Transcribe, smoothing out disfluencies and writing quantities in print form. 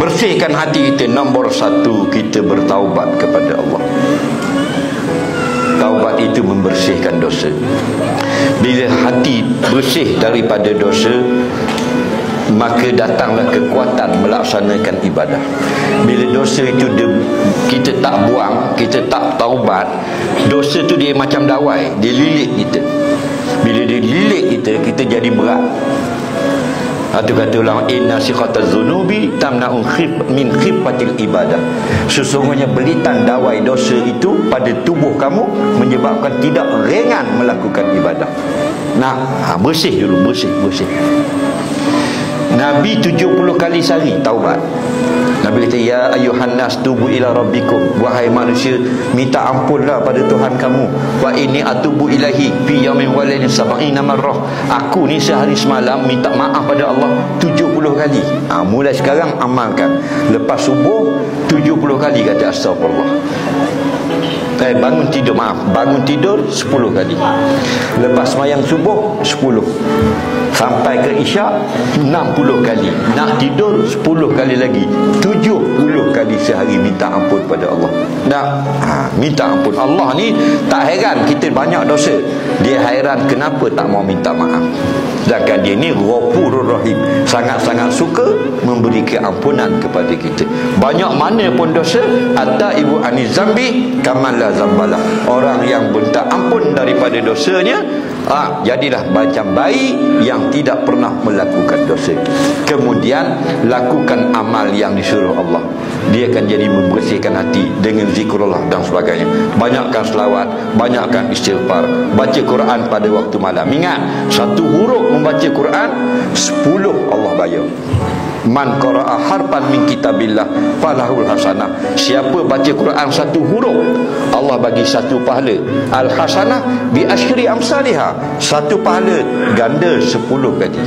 bersihkan hati kita. Nombor satu, kita bertaubat kepada Allah. Taubat itu membersihkan dosa. Bila hati bersih daripada dosa, maka datanglah kekuatan melaksanakan ibadah. Bila dosa itu kita tak buang, kita tak taubat, dosa tu dia macam dawai, dia lilit kita. Bila dia lilit kita, kita jadi berat. Itu kata ulama, inna siqataz zunubi tamna'un min khifatil ibadah. Sesungguhnya belitan dawai dosa itu pada tubuh kamu menyebabkan tidak ringan melakukan ibadah. Nah, bersih dulu, bersih. Nabi 70 kali sehari taubat. Nabi kata, ya ayuhan nas tubu ila rabbikum, wahai manusia, minta ampunlah pada Tuhan kamu. Wa inni atubu ilahi fi yaumin wa lailin sab'ina marrah. Aku ni sehari semalam minta maaf pada Allah 70 kali. Mulai sekarang amalkan. Lepas subuh 70 kali kata astagfirullah. Bangun tidur 10 kali. Lepas sembahyang subuh 10. Sampai ke isyak 60 kali. Nak tidur 10 kali lagi. 70 kali sehari minta ampun pada Allah. Minta ampun. Allah ni tak heran kita banyak dosa. Dia heran kenapa tak mau minta maaf. Sedangkan dia ni Ghafurur Rahim, sangat-sangat suka memberi keampunan kepada kita. Banyak mana pun dosa, atta ibu ani zambi kamala zambalah. Orang yang minta ampun daripada dosanya, jadilah macam bayi yang tidak pernah melakukan dosa. Kemudian lakukan amal yang disuruh Allah. Dia akan jadi membersihkan hati dengan zikrullah dan sebagainya. Banyakkan selawat, banyakkan istighfar, baca Quran pada waktu malam. Ingat, satu huruf membaca Quran 10 Allah bayar. Man qara'a harfan min kitabillah falahul hasanah. Siapa baca Quran satu huruf, Allah bagi satu pahala. Al hasanah bi asyri amsalihha. Satu pahala ganda 10 kali.